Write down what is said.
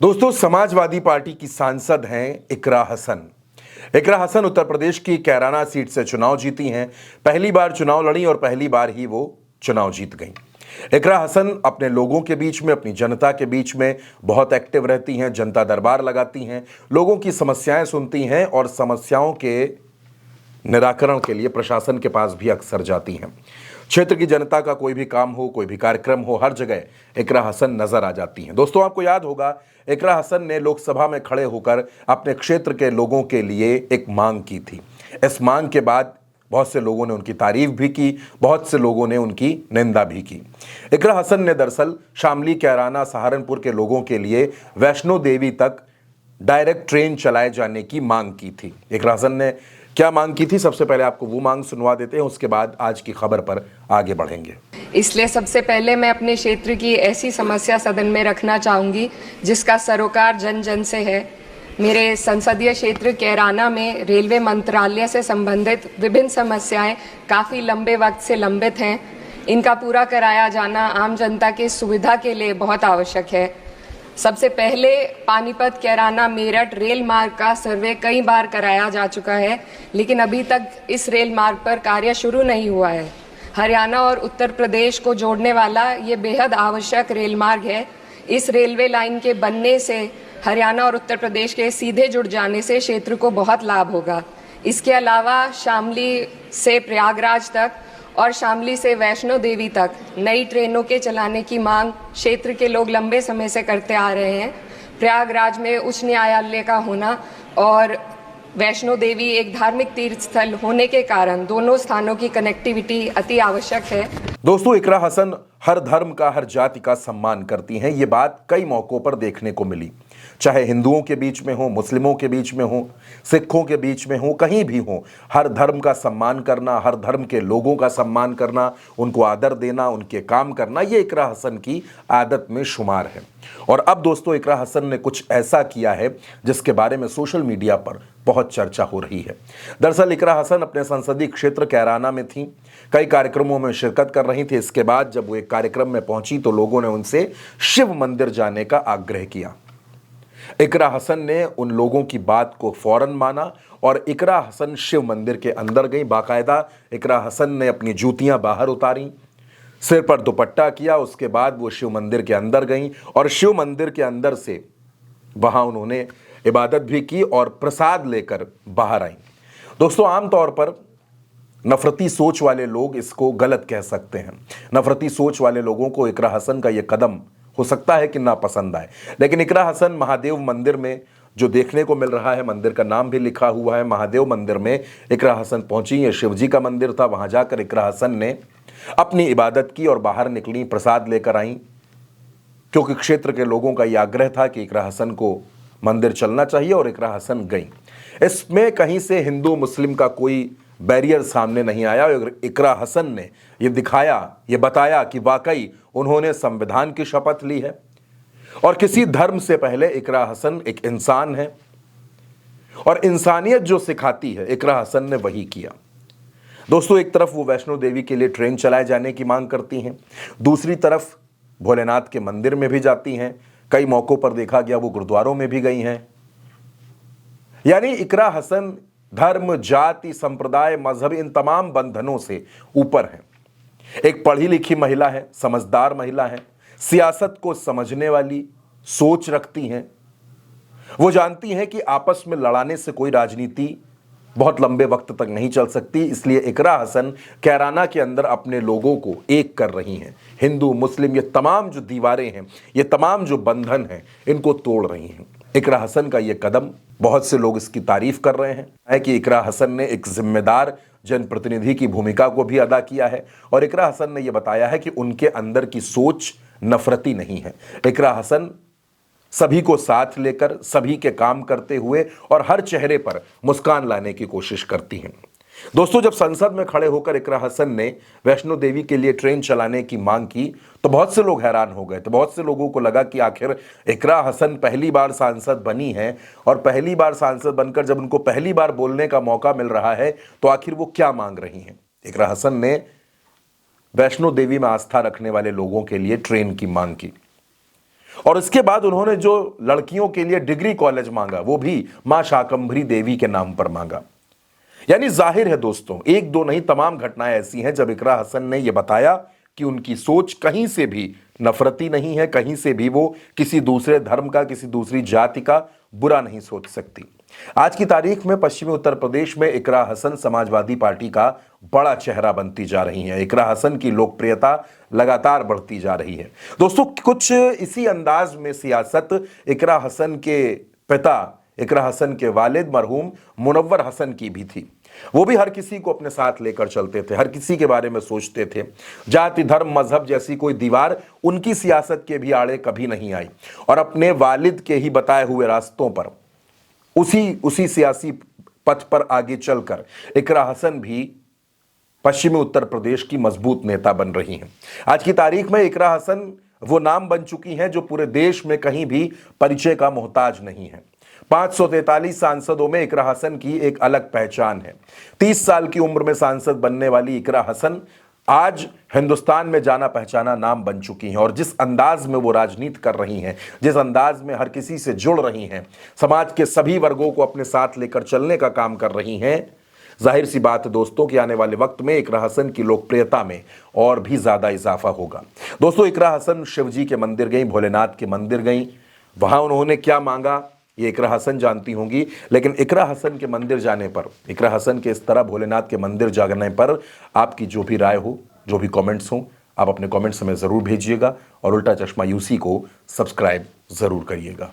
दोस्तों, समाजवादी पार्टी की सांसद हैं इकरा हसन। इकरा हसन उत्तर प्रदेश की कैराना सीट से चुनाव जीती हैं। पहली बार चुनाव लड़ी और पहली बार ही वो चुनाव जीत गई। इकरा हसन अपने लोगों के बीच में, अपनी जनता के बीच में बहुत एक्टिव रहती हैं, जनता दरबार लगाती हैं, लोगों की समस्याएं सुनती हैं और समस्याओं के निराकरण के लिए प्रशासन के पास भी अक्सर जाती हैं। क्षेत्र की जनता का कोई भी काम हो, कोई भी कार्यक्रम हो, हर जगह इकरा हसन नजर आ जाती हैं। दोस्तों, आपको याद होगा इकरा हसन ने लोकसभा में खड़े होकर अपने क्षेत्र के लोगों के लिए एक मांग की थी। इस मांग के बाद बहुत से लोगों ने उनकी तारीफ भी की, बहुत से लोगों ने उनकी निंदा भी की। इकरा हसन ने दरअसल शामली, कैराना, सहारनपुर के लोगों के लिए वैष्णो देवी तक डायरेक्ट ट्रेन चलाए जाने की मांग की थी। इकरा हसन ने क्या मांग की थी, सबसे पहले आपको वो मांग सुनवा देते हैं, उसके बाद आज की खबर पर आगे बढ़ेंगे। इसलिए सबसे पहले मैं अपने क्षेत्र की ऐसी समस्या सदन में रखना चाहूँगी जिसका सरोकार जन जन से है। मेरे संसदीय क्षेत्र कैराना में रेलवे मंत्रालय से संबंधित विभिन्न समस्याएं काफ़ी लंबे वक्त से लंबित हैं। इनका पूरा कराया जाना आम जनता की सुविधा के लिए बहुत आवश्यक है। सबसे पहले पानीपत, कैराना, मेरठ रेल मार्ग का सर्वे कई बार कराया जा चुका है, लेकिन अभी तक इस रेल मार्ग पर कार्य शुरू नहीं हुआ है। हरियाणा और उत्तर प्रदेश को जोड़ने वाला ये बेहद आवश्यक रेल मार्ग है। इस रेलवे लाइन के बनने से हरियाणा और उत्तर प्रदेश के सीधे जुड़ जाने से क्षेत्र को बहुत लाभ होगा। इसके अलावा शामली से प्रयागराज तक और शामली से वैष्णो देवी तक नई ट्रेनों के चलाने की मांग क्षेत्र के लोग लंबे समय से करते आ रहे हैं। प्रयागराज में उच्च न्यायालय का होना और वैष्णो देवी एक धार्मिक तीर्थ स्थल होने के कारण दोनों स्थानों की कनेक्टिविटी अति आवश्यक है। दोस्तों, इकरा हसन हर धर्म का, हर जाति का सम्मान करती हैं। ये बात कई मौकों पर देखने को मिली, चाहे हिंदुओं के बीच में हो, मुस्लिमों के बीच में हो, सिखों के बीच में हो, कहीं भी हो। हर धर्म का सम्मान करना, हर धर्म के लोगों का सम्मान करना, उनको आदर देना, उनके काम करना, ये इकरा हसन की आदत में शुमार है। और अब दोस्तों, इकरा हसन ने कुछ ऐसा किया है जिसके बारे में सोशल मीडिया पर बहुत चर्चा हो रही है। दरअसल इकरा हसन अपने संसदीय क्षेत्र कैराना में थी, कई कार्यक्रमों में शिरकत कर रही थी। इसके बाद जब वो एक कार्यक्रम में पहुंची तो लोगों ने उनसे शिव मंदिर जाने का आग्रह किया। इकरा हसन ने उन लोगों की बात को फौरन माना और इकरा हसन शिव मंदिर के अंदर गई। बाकायदा इकरा हसन ने अपनी जूतियां बाहर उतारी, सिर पर दुपट्टा किया, उसके बाद वो शिव मंदिर के अंदर गई और शिव मंदिर के अंदर से वहां उन्होंने इबादत भी की और प्रसाद लेकर बाहर आई। दोस्तों, आमतौर पर नफरती सोच वाले लोग इसको गलत कह सकते हैं। नफरती सोच वाले लोगों को इकरा हसन का यह कदम हो सकता है कि ना पसंद आए, लेकिन इकरा हसन महादेव मंदिर में जो देखने को मिल रहा है, मंदिर का नाम भी लिखा हुआ है, महादेव मंदिर में इकरा हसन पहुंची। ये शिव जी का मंदिर था। वहां जाकर इकरा हसन ने अपनी इबादत की और बाहर निकली, प्रसाद लेकर आई, क्योंकि क्षेत्र के लोगों का यह आग्रह था कि इकरा हसन को मंदिर चलना चाहिए और इकरा हसन गई। इसमें कहीं से हिंदू मुस्लिम का कोई बैरियर सामने नहीं आया। इकरा हसन ने यह दिखाया, यह बताया कि वाकई उन्होंने संविधान की शपथ ली है और किसी धर्म से पहले इकरा हसन एक इंसान है और इंसानियत जो सिखाती है इकरा हसन ने वही किया। दोस्तों, एक तरफ वो वैष्णो देवी के लिए ट्रेन चलाए जाने की मांग करती हैं, दूसरी तरफ भोलेनाथ के मंदिर में भी जाती हैं, कई मौकों पर देखा गया वो गुरुद्वारों में भी गई हैं। यानी इकरा हसन धर्म, जाति, संप्रदाय, मजहब, इन तमाम बंधनों से ऊपर है। एक पढ़ी लिखी महिला है, समझदार महिला है, सियासत को समझने वाली सोच रखती हैं। वो जानती हैं कि आपस में लड़ाने से कोई राजनीति बहुत लंबे वक्त तक नहीं चल सकती, इसलिए इकरा हसन कैराना के अंदर अपने लोगों को एक कर रही हैं। हिंदू, मुस्लिम, ये तमाम जो दीवारें हैं, ये तमाम जो बंधन हैं, इनको तोड़ रही हैं। इकरा हसन का ये कदम, बहुत से लोग इसकी तारीफ कर रहे हैं कि इकरा हसन ने एक जिम्मेदार जनप्रतिनिधि की भूमिका को भी अदा किया है और इकरा हसन ने यह बताया है कि उनके अंदर की सोच नफरती नहीं है। इकरा हसन सभी को साथ लेकर, सभी के काम करते हुए और हर चेहरे पर मुस्कान लाने की कोशिश करती हैं। दोस्तों, जब संसद में खड़े होकर इकरा हसन ने वैष्णो देवी के लिए ट्रेन चलाने की मांग की तो बहुत से लोग हैरान हो गए। तो बहुत से लोगों को लगा कि आखिर इकरा हसन पहली बार सांसद बनी है और पहली बार सांसद बनकर जब उनको पहली बार बोलने का मौका मिल रहा है तो आखिर वो क्या मांग रही हैं। इकरा हसन ने वैष्णो देवी में आस्था रखने वाले लोगों के लिए ट्रेन की मांग की और इसके बाद उन्होंने जो लड़कियों के लिए डिग्री कॉलेज मांगा वो भी मां शाकंभरी देवी के नाम पर मांगा। यानी जाहिर है दोस्तों, एक दो नहीं तमाम घटनाएं ऐसी हैं जब इकरा हसन ने यह बताया कि उनकी सोच कहीं से भी नफरती नहीं है, कहीं से भी वो किसी दूसरे धर्म का, किसी दूसरी जाति का बुरा नहीं सोच सकती। आज की तारीख में पश्चिमी उत्तर प्रदेश में इकरा हसन समाजवादी पार्टी का बड़ा चेहरा बनती जा रही है। इकरा हसन की लोकप्रियता लगातार बढ़ती जा रही है। दोस्तों, कुछ इसी अंदाज में सियासत इकरा हसन के पिता, इकरा हसन के वालिद मरहूम मुनव्वर हसन की भी थी। वो भी हर किसी को अपने साथ लेकर चलते थे, हर किसी के बारे में सोचते थे। जाति, धर्म, मजहब जैसी कोई दीवार उनकी सियासत के भी आड़े कभी नहीं आई। और अपने वालिद के ही बताए हुए रास्तों पर, उसी सियासी पथ पर आगे चलकर इकरा हसन भी पश्चिमी उत्तर प्रदेश की मजबूत नेता बन रही हैं। आज की तारीख में इकरा हसन वो नाम बन चुकी हैं जो पूरे देश में कहीं भी परिचय का मोहताज नहीं है। 543 सांसदों में इकरा हसन की एक अलग पहचान है। 30 साल की उम्र में सांसद बनने वाली इकरा हसन आज हिंदुस्तान में जाना पहचाना नाम बन चुकी हैं। और जिस अंदाज में वो राजनीति कर रही हैं, जिस अंदाज में हर किसी से जुड़ रही हैं, समाज के सभी वर्गों को अपने साथ लेकर चलने का काम कर रही हैं, जाहिर सी बात है दोस्तों कि आने वाले वक्त में इकरा हसन की लोकप्रियता में और भी ज्यादा इजाफा होगा। दोस्तों, इकरा हसन शिवजी के मंदिर गई, भोलेनाथ के मंदिर गई, वहां उन्होंने क्या मांगा ये इकरा हसन जानती होंगी। लेकिन इकरा हसन के मंदिर जाने पर, इकरा हसन के इस तरह भोलेनाथ के मंदिर जाने पर आपकी जो भी राय हो, जो भी कमेंट्स हो, आप अपने कमेंट्स हमें ज़रूर भेजिएगा और उल्टा चश्मा यूसी को सब्सक्राइब ज़रूर करिएगा।